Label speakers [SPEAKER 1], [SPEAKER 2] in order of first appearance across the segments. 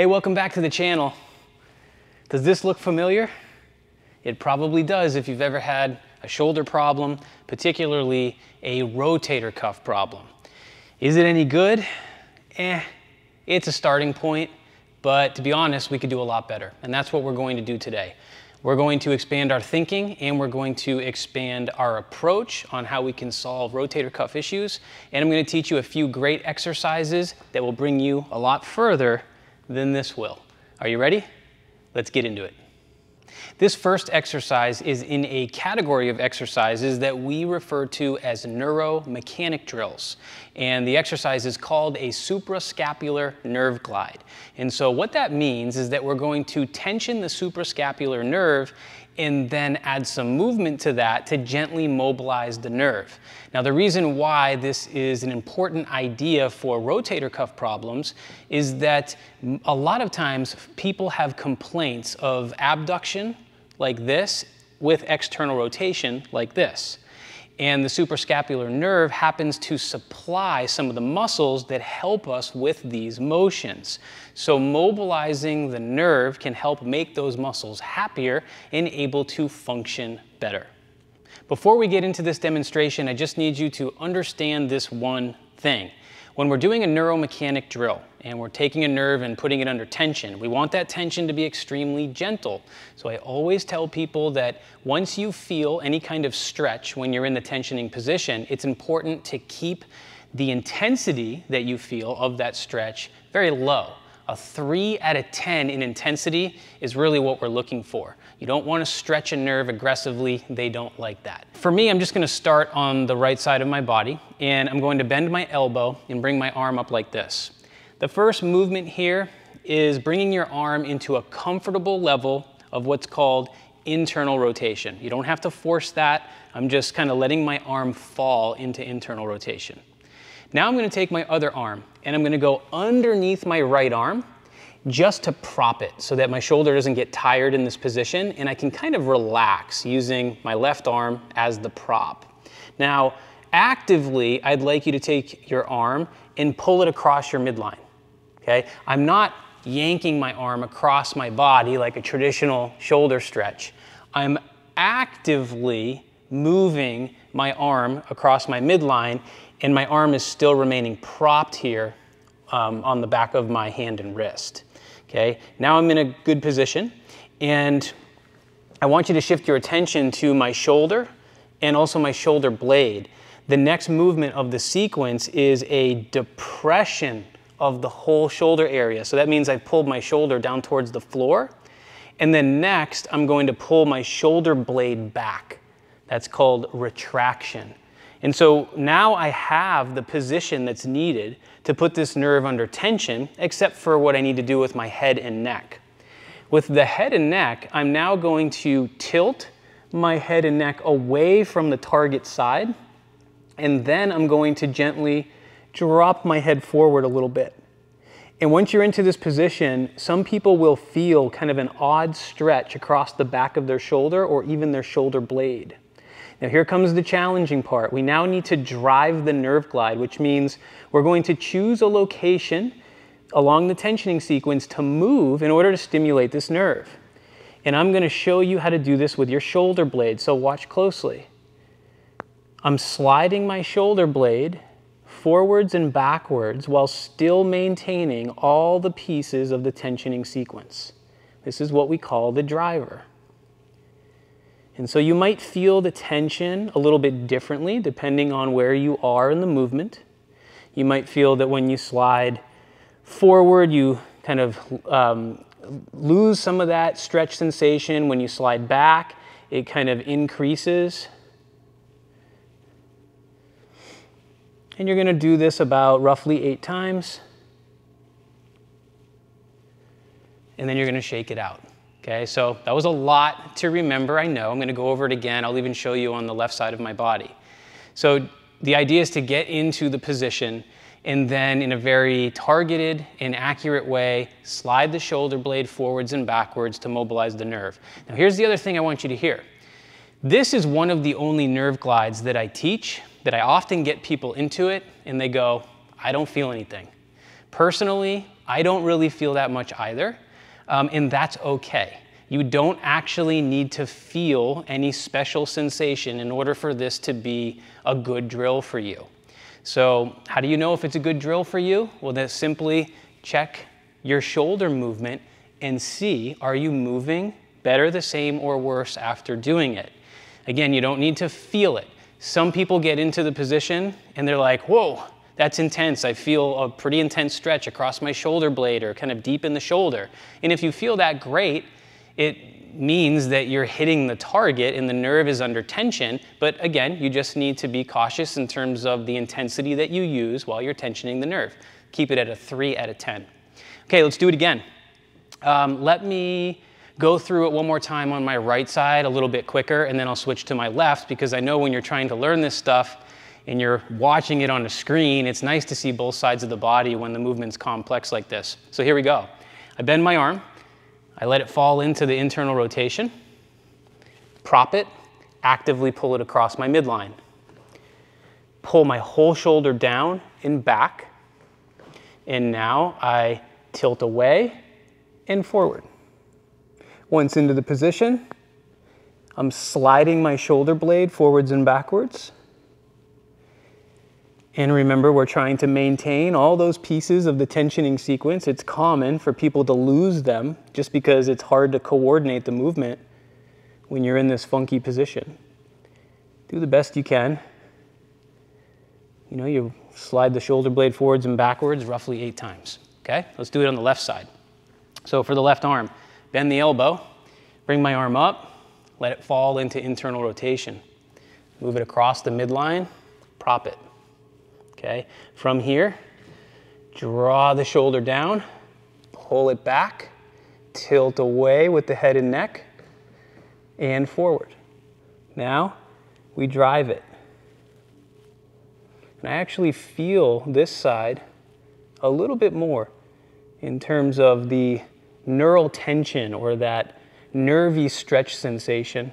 [SPEAKER 1] Hey, welcome back to the channel. Does this look familiar? It probably does if you've ever had a shoulder problem, particularly a rotator cuff problem. Is it any good? It's a starting point, but to be honest, we could do a lot better. And that's what we're going to do today. We're going to expand our thinking and we're going to expand our approach on how we can solve rotator cuff issues. And I'm going to teach you a few great exercises that will bring you a lot further than this will. Are you ready? Let's get into it. This first exercise is in a category of exercises that we refer to as neuromechanic drills. And the exercise is called a suprascapular nerve glide. And so what that means is that we're going to tension the suprascapular nerve and then add some movement to that to gently mobilize the nerve. Now, the reason why this is an important idea for rotator cuff problems is that a lot of times people have complaints of abduction like this with external rotation like this. And the suprascapular nerve happens to supply some of the muscles that help us with these motions. So mobilizing the nerve can help make those muscles happier and able to function better. Before we get into this demonstration, I just need you to understand this one thing. When we're doing a neuromechanic drill and we're taking a nerve and putting it under tension, we want that tension to be extremely gentle. So I always tell people that once you feel any kind of stretch when you're in the tensioning position, it's important to keep the intensity that you feel of that stretch very low. A 3 out of 10 in intensity is really what we're looking for. You don't want to stretch a nerve aggressively. They don't like that. For me, I'm just going to start on the right side of my body, and I'm going to bend my elbow and bring my arm up like this. The first movement here is bringing your arm into a comfortable level of what's called internal rotation. You don't have to force that. I'm just kind of letting my arm fall into internal rotation. Now I'm going to take my other arm and I'm going to go underneath my right arm just to prop it so that my shoulder doesn't get tired in this position and I can kind of relax using my left arm as the prop. Now, actively, I'd like you to take your arm and pull it across your midline. Okay? I'm not yanking my arm across my body like a traditional shoulder stretch. I'm actively moving my arm across my midline, and my arm is still remaining propped here on the back of my hand and wrist. Okay, now I'm in a good position, and I want you to shift your attention to my shoulder and also my shoulder blade. The next movement of the sequence is a depression of the whole shoulder area. So that means I've pulled my shoulder down towards the floor, and then next I'm going to pull my shoulder blade back. That's called retraction. And so now I have the position that's needed to put this nerve under tension, except for what I need to do with my head and neck. With the head and neck, I'm now going to tilt my head and neck away from the target side, and then I'm going to gently drop my head forward a little bit. And once you're into this position, some people will feel kind of an odd stretch across the back of their shoulder or even their shoulder blade. Now here comes the challenging part. We now need to drive the nerve glide, which means we're going to choose a location along the tensioning sequence to move in order to stimulate this nerve. And I'm going to show you how to do this with your shoulder blade, so watch closely. I'm sliding my shoulder blade forwards and backwards while still maintaining all the pieces of the tensioning sequence. This is what we call the driver. And so you might feel the tension a little bit differently depending on where you are in the movement. You might feel that when you slide forward, you kind of lose some of that stretch sensation. When you slide back, it kind of increases. And you're going to do this about roughly 8 times. And then you're going to shake it out. Okay, so that was a lot to remember, I know. I'm going to go over it again. I'll even show you on the left side of my body. So the idea is to get into the position and then in a very targeted and accurate way, slide the shoulder blade forwards and backwards to mobilize the nerve. Now here's the other thing I want you to hear. This is one of the only nerve glides that I teach that I often get people into it and they go, I don't feel anything. Personally, I don't really feel that much either, and that's okay. You don't actually need to feel any special sensation in order for this to be a good drill for you. So how do you know if it's a good drill for you? Well, then simply check your shoulder movement and see, are you moving better, the same, or worse after doing it? Again, you don't need to feel it. Some people get into the position and they're like, whoa, that's intense. I feel a pretty intense stretch across my shoulder blade or kind of deep in the shoulder. And if you feel that, great. It means that you're hitting the target and the nerve is under tension. But again, you just need to be cautious in terms of the intensity that you use while you're tensioning the nerve. Keep it at a 3 out of 10. Okay, let's do it again. Let me go through it one more time on my right side a little bit quicker, and then I'll switch to my left, because I know when you're trying to learn this stuff and you're watching it on a screen, it's nice to see both sides of the body when the movement's complex like this. So here we go. I bend my arm, I let it fall into the internal rotation, prop it, actively pull it across my midline. Pull my whole shoulder down and back, and now I tilt away and forward. Once into the position, I'm sliding my shoulder blade forwards and backwards. And remember, we're trying to maintain all those pieces of the tensioning sequence. It's common for people to lose them just because it's hard to coordinate the movement when you're in this funky position. Do the best you can. You know, you slide the shoulder blade forwards and backwards roughly 8 times. Okay, let's do it on the left side. So for the left arm, bend the elbow, bring my arm up, let it fall into internal rotation. Move it across the midline, prop it. Okay, from here, draw the shoulder down, pull it back, tilt away with the head and neck, and forward. Now, we drive it. And I actually feel this side a little bit more in terms of the neural tension or that nervy stretch sensation.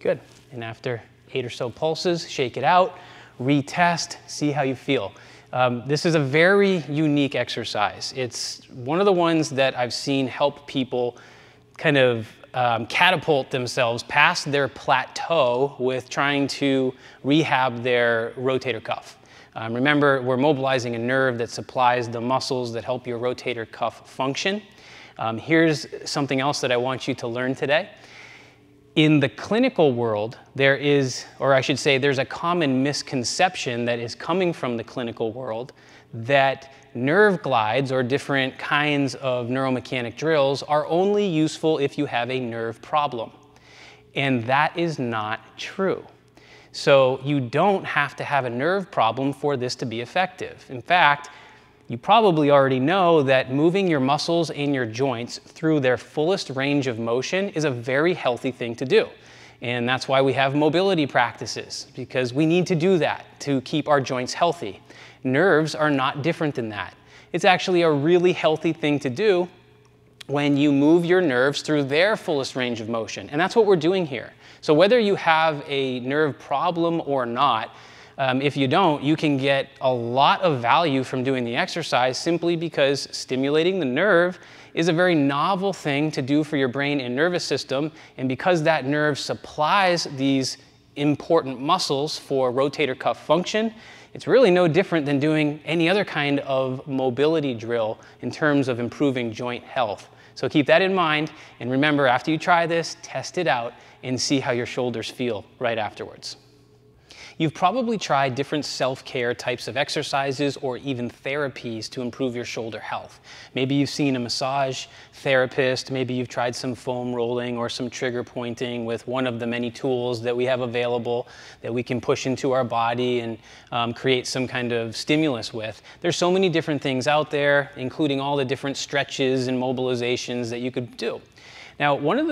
[SPEAKER 1] Good. And after 8 or so pulses, shake it out, retest, see how you feel. This is a very unique exercise. It's one of the ones that I've seen help people kind of catapult themselves past their plateau with trying to rehab their rotator cuff. Remember, we're mobilizing a nerve that supplies the muscles that help your rotator cuff function. Here's something else that I want you to learn today. In the clinical world, there is, or I should say, there's a common misconception that is coming from the clinical world that nerve glides or different kinds of neuromechanic drills are only useful if you have a nerve problem. And that is not true. So you don't have to have a nerve problem for this to be effective. In fact, you probably already know that moving your muscles and your joints through their fullest range of motion is a very healthy thing to do. And that's why we have mobility practices, because we need to do that to keep our joints healthy. Nerves are not different than that. It's actually a really healthy thing to do when you move your nerves through their fullest range of motion. And that's what we're doing here. So whether you have a nerve problem or not, if you don't, you can get a lot of value from doing the exercise simply because stimulating the nerve is a very novel thing to do for your brain and nervous system. And because that nerve supplies these important muscles for rotator cuff function, it's really no different than doing any other kind of mobility drill in terms of improving joint health. So keep that in mind, and remember, after you try this, test it out and see how your shoulders feel right afterwards. You've probably tried different self-care types of exercises or even therapies to improve your shoulder health. Maybe you've seen a massage therapist, maybe you've tried some foam rolling or some trigger pointing with one of the many tools that we have available that we can push into our body and create some kind of stimulus with. There's so many different things out there, including all the different stretches and mobilizations that you could do. Now, one of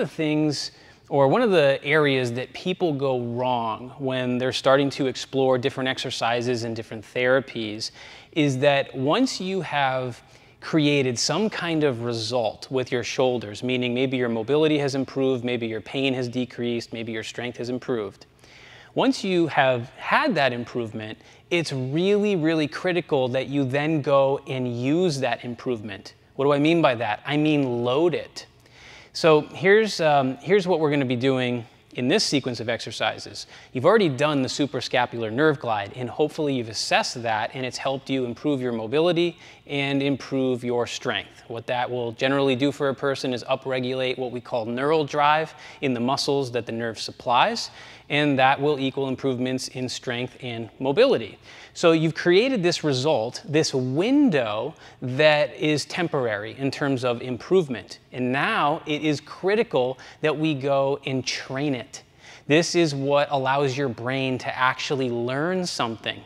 [SPEAKER 1] the areas that people go wrong when they're starting to explore different exercises and different therapies is that once you have created some kind of result with your shoulders, meaning maybe your mobility has improved, maybe your pain has decreased, maybe your strength has improved. Once you have had that improvement, it's really, really critical that you then go and use that improvement. What do I mean by that? I mean load it. So here's what we're going to be doing in this sequence of exercises. You've already done the suprascapular nerve glide, and hopefully you've assessed that and it's helped you improve your mobility and improve your strength. What that will generally do for a person is upregulate what we call neural drive in the muscles that the nerve supplies, and that will equal improvements in strength and mobility. So you've created this result, this window that is temporary in terms of improvement. And now it is critical that we go and train it. This is what allows your brain to actually learn something.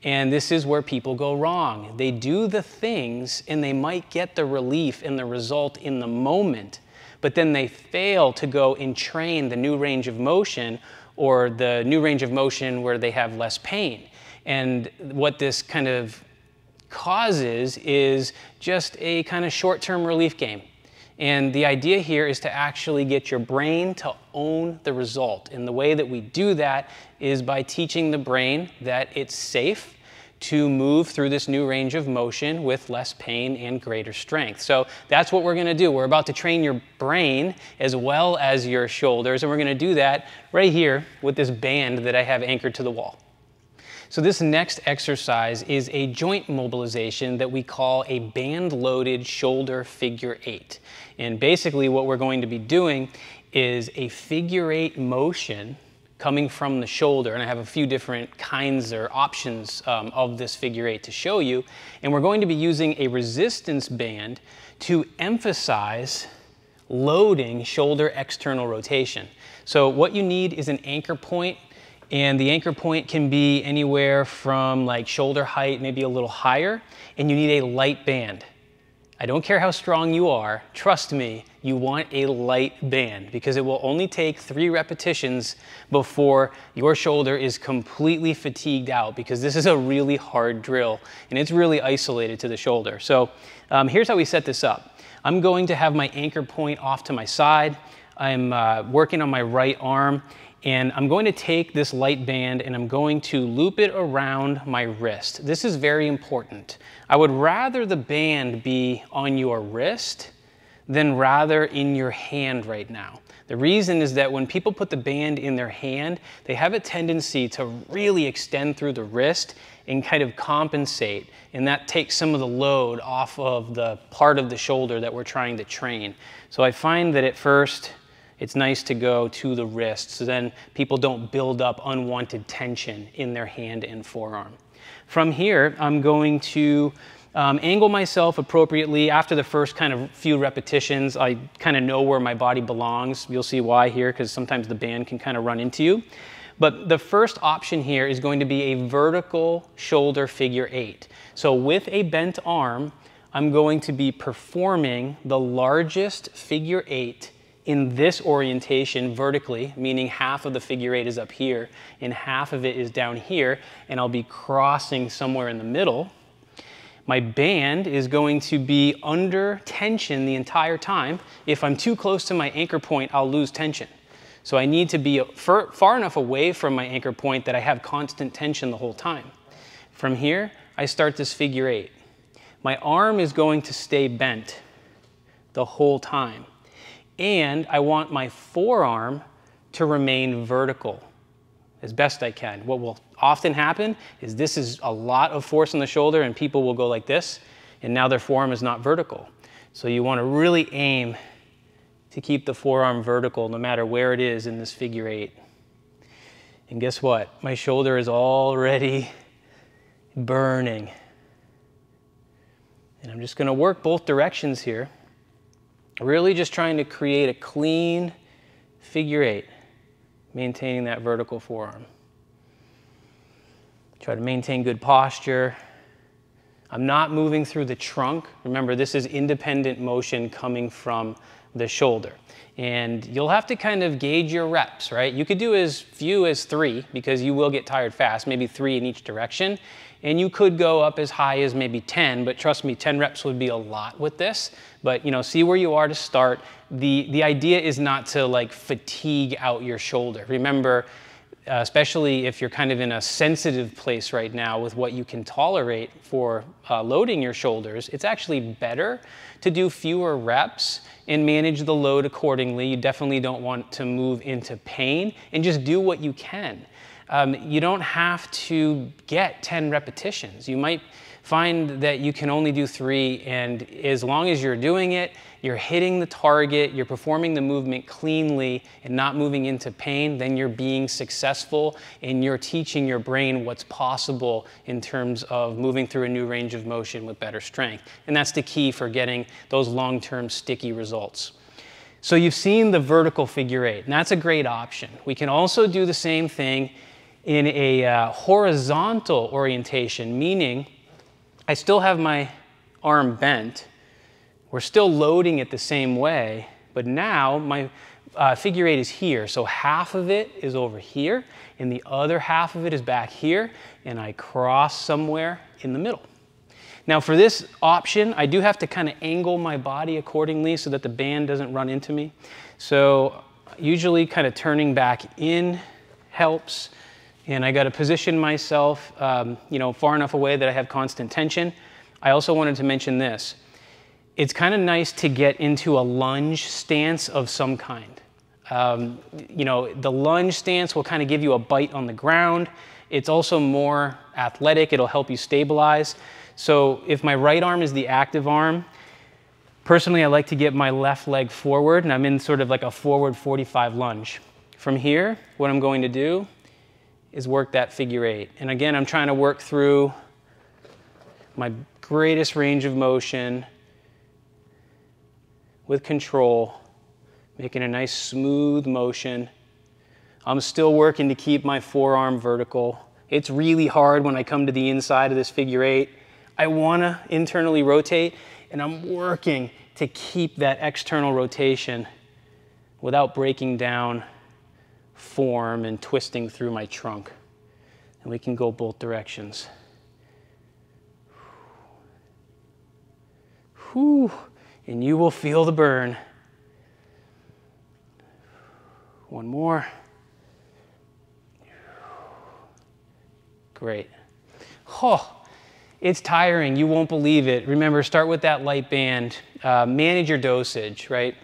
[SPEAKER 1] And this is where people go wrong. They do the things and they might get the relief and the result in the moment, but then they fail to go and train the new range of motion, or the new range of motion where they have less pain. And what this kind of causes is just a kind of short-term relief game. And the idea here is to actually get your brain to own the result. And the way that we do that is by teaching the brain that it's safe to move through this new range of motion with less pain and greater strength. So that's what we're going to do. We're about to train your brain as well as your shoulders, and we're going to do that right here with this band that I have anchored to the wall. So this next exercise is a joint mobilization that we call a band-loaded shoulder figure 8. And basically what we're going to be doing is a figure 8 motion coming from the shoulder, and I have a few different kinds or options of this figure 8 to show you. And we're going to be using a resistance band to emphasize loading shoulder external rotation. So what you need is an anchor point, and the anchor point can be anywhere from like shoulder height, maybe a little higher, and you need a light band. I don't care how strong you are, trust me, you want a light band, because it will only take 3 repetitions before your shoulder is completely fatigued out, because this is a really hard drill and it's really isolated to the shoulder. So here's how we set this up. I'm going to have my anchor point off to my side. I'm working on my right arm, and I'm going to take this light band and I'm going to loop it around my wrist. This is very important. I would rather the band be on your wrist than rather in your hand right now. The reason is that when people put the band in their hand, they have a tendency to really extend through the wrist and kind of compensate, and that takes some of the load off of the part of the shoulder that we're trying to train. So I find that at first, it's nice to go to the wrist, so then people don't build up unwanted tension in their hand and forearm. From here, I'm going to angle myself appropriately. After the first kind of few repetitions, I kind of know where my body belongs. You'll see why here, because sometimes the band can kind of run into you. But the first option here is going to be a vertical shoulder figure 8. So with a bent arm, I'm going to be performing the largest figure 8 in this orientation vertically, meaning half of the figure 8 is up here and half of it is down here, and I'll be crossing somewhere in the middle. My band is going to be under tension the entire time. If I'm too close to my anchor point, I'll lose tension. So I need to be far enough away from my anchor point that I have constant tension the whole time. From here, I start this figure 8. My arm is going to stay bent the whole time. And I want my forearm to remain vertical as best I can. What will often happen is this is a lot of force on the shoulder and people will go like this, and now their forearm is not vertical. So you want to really aim to keep the forearm vertical no matter where it is in this figure 8. And guess what? My shoulder is already burning. And I'm just going to work both directions here. Really just trying to create a clean figure 8, maintaining that vertical forearm. Try to maintain good posture. I'm not moving through the trunk. Remember, this is independent motion coming from the shoulder. And you'll have to kind of gauge your reps, right? You could do as few as 3 because you will get tired fast, maybe 3 in each direction. And you could go up as high as maybe 10, but trust me, 10 reps would be a lot with this. But see where you are to start. The idea is not to like fatigue out your shoulder. Remember, especially if you're kind of in a sensitive place right now with what you can tolerate for loading your shoulders, it's actually better to do fewer reps and manage the load accordingly. You definitely don't want to move into pain, and just do what you can. You don't have to get 10 repetitions. You might find that you can only do 3, and as long as you're doing it, you're hitting the target, you're performing the movement cleanly and not moving into pain, then you're being successful and you're teaching your brain what's possible in terms of moving through a new range of motion with better strength. And that's the key for getting those long-term sticky results. So you've seen the vertical figure 8, and that's a great option. We can also do the same thing in a horizontal orientation, meaning I still have my arm bent. We're still loading it the same way, but now my figure 8 is here. So half of it is over here, and the other half of it is back here, and I cross somewhere in the middle. Now for this option, I do have to kind of angle my body accordingly so that the band doesn't run into me. So usually kind of turning back in helps. And I got to position myself, far enough away that I have constant tension. I also wanted to mention this. It's kind of nice to get into a lunge stance of some kind. The lunge stance will kind of give you a bite on the ground. It's also more athletic. It'll help you stabilize. So if my right arm is the active arm, personally I like to get my left leg forward, and I'm in sort of like a forward 45 lunge. From here, what I'm going to do is work that figure 8. And again, I'm trying to work through my greatest range of motion with control, making a nice smooth motion. I'm still working to keep my forearm vertical. It's really hard when I come to the inside of this figure 8. I want to internally rotate, and I'm working to keep that external rotation without breaking down form and twisting through my trunk. And we can go both directions. Whew. And you will feel the burn. One more. Great. Oh, it's tiring. You won't believe it. Remember, start with that light band. Manage your dosage, right?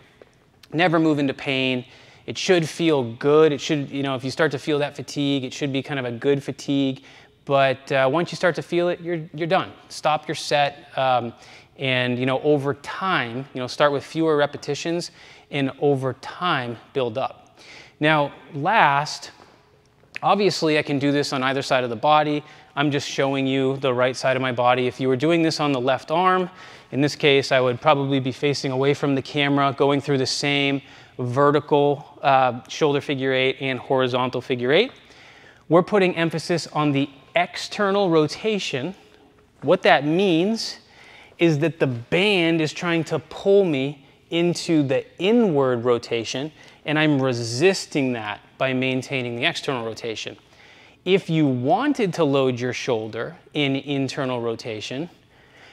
[SPEAKER 1] Never move into pain. It should feel good. It should, if you start to feel that fatigue, it should be kind of a good fatigue. But once you start to feel it, you're done. Stop your set. And over time, start with fewer repetitions, and over time build up. Now, last, obviously I can do this on either side of the body. I'm just showing you the right side of my body. If you were doing this on the left arm, in this case, I would probably be facing away from the camera, going through the same vertical shoulder figure 8 and horizontal figure 8. We're putting emphasis on the external rotation. What that means is that the band is trying to pull me into the inward rotation, and I'm resisting that by maintaining the external rotation. If you wanted to load your shoulder in internal rotation,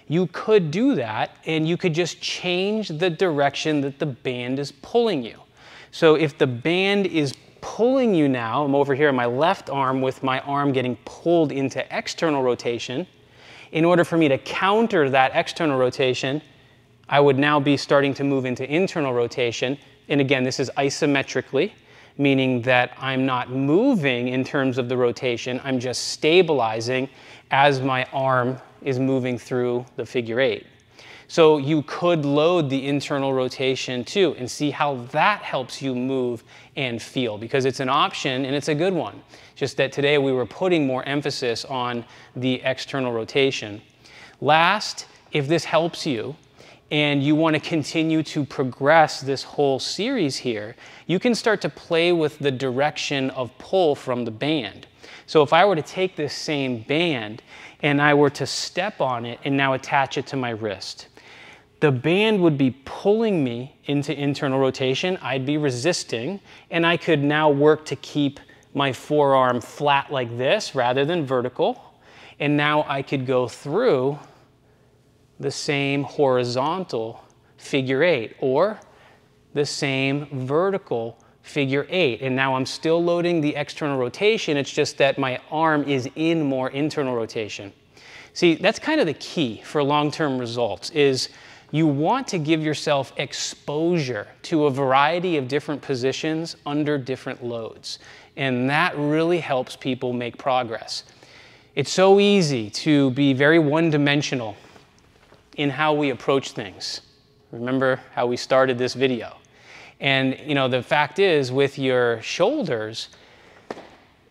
[SPEAKER 1] you could do that, and you could just change the direction that the band is pulling you. So if the band is pulling you now, I'm over here on my left arm with my arm getting pulled into external rotation. In order for me to counter that external rotation, I would now be starting to move into internal rotation. And again, this is isometrically, meaning that I'm not moving in terms of the rotation. I'm just stabilizing as my arm is moving through the figure 8. So you could load the internal rotation too and see how that helps you move and feel, because it's an option and it's a good one. Just that today we were putting more emphasis on the external rotation. Last, if this helps you and you want to continue to progress this whole series here, you can start to play with the direction of pull from the band. So if I were to take this same band and I were to step on it and now attach it to my wrist, the band would be pulling me into internal rotation, I'd be resisting, and I could now work to keep my forearm flat like this rather than vertical. And now I could go through the same horizontal figure 8 or the same vertical figure 8. And now I'm still loading the external rotation, it's just that my arm is in more internal rotation. See, that's kind of the key for long-term results, is you want to give yourself exposure to a variety of different positions under different loads. And that really helps people make progress. It's so easy to be very one-dimensional in how we approach things. Remember how we started this video. And the fact is, with your shoulders,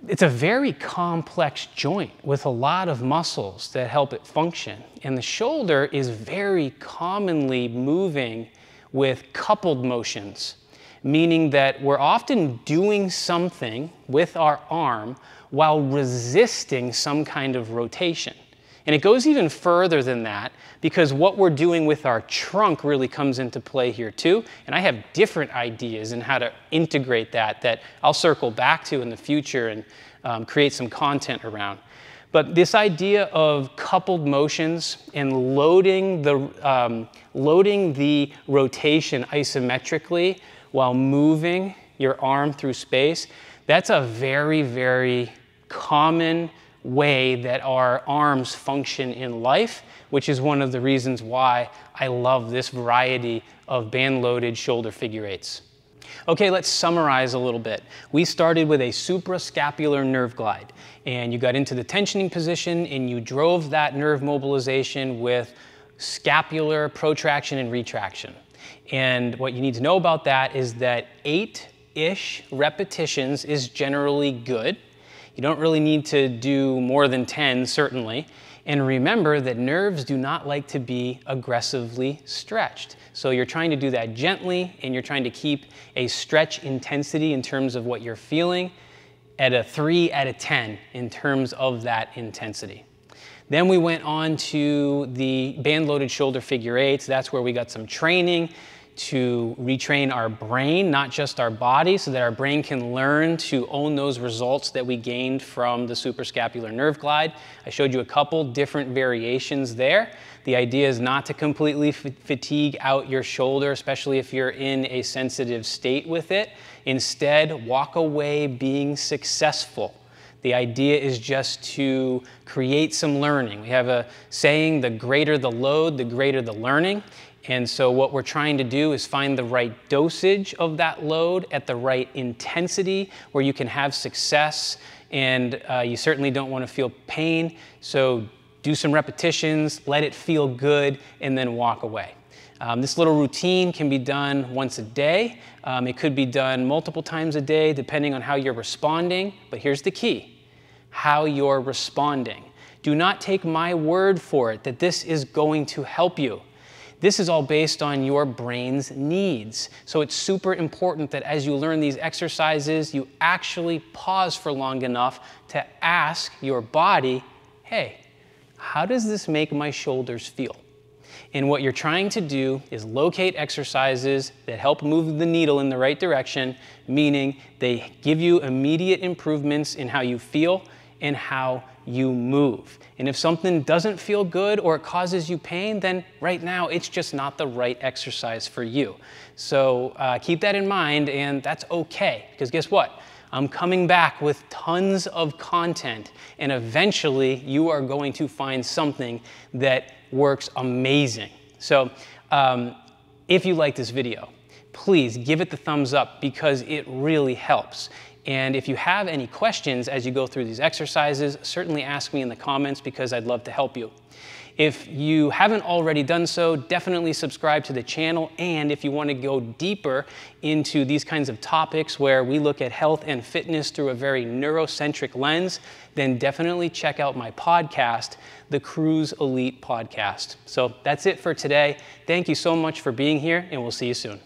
[SPEAKER 1] it's a very complex joint with a lot of muscles that help it function. And the shoulder is very commonly moving with coupled motions, meaning that we're often doing something with our arm while resisting some kind of rotation. And it goes even further than that, because what we're doing with our trunk really comes into play here too. And I have different ideas in how to integrate that I'll circle back to in the future and create some content around. But this idea of coupled motions and loading the rotation isometrically while moving your arm through space, that's a very, very common way that our arms function in life, which is one of the reasons why I love this variety of band-loaded shoulder figure 8s. Okay, let's summarize a little bit. We started with a suprascapular nerve glide, and you got into the tensioning position and you drove that nerve mobilization with scapular protraction and retraction. And what you need to know about that is that 8-ish repetitions is generally good. You don't really need to do more than 10, certainly. And remember that nerves do not like to be aggressively stretched. So you're trying to do that gently, and you're trying to keep a stretch intensity in terms of what you're feeling at a 3 out of 10 in terms of that intensity. Then we went on to the band-loaded shoulder figure 8s. That's where we got some training to retrain our brain, not just our body, so that our brain can learn to own those results that we gained from the suprascapular nerve glide. I showed you a couple different variations there. The idea is not to completely fatigue out your shoulder, especially if you're in a sensitive state with it. Instead, walk away being successful. The idea is just to create some learning. We have a saying, the greater the load, the greater the learning. And so what we're trying to do is find the right dosage of that load at the right intensity where you can have success, and you certainly don't want to feel pain. So do some repetitions, let it feel good, and then walk away. This little routine can be done once a day. It could be done multiple times a day depending on how you're responding. But here's the key: how you're responding. Do not take my word for it that this is going to help you. This is all based on your brain's needs. So it's super important that as you learn these exercises, you actually pause for long enough to ask your body, hey, how does this make my shoulders feel? And what you're trying to do is locate exercises that help move the needle in the right direction, meaning they give you immediate improvements in how you feel and how you move. And if something doesn't feel good or it causes you pain, then right now it's just not the right exercise for you. So keep that in mind, and that's okay, because guess what? I'm coming back with tons of content, and eventually you are going to find something that works amazing. So if you like this video, please give it the thumbs up, because it really helps. And if you have any questions as you go through these exercises, certainly ask me in the comments, because I'd love to help you. If you haven't already done so, definitely subscribe to the channel. And if you want to go deeper into these kinds of topics where we look at health and fitness through a very neurocentric lens, then definitely check out my podcast, the Cruise Elite Podcast. So that's it for today. Thank you so much for being here, and we'll see you soon.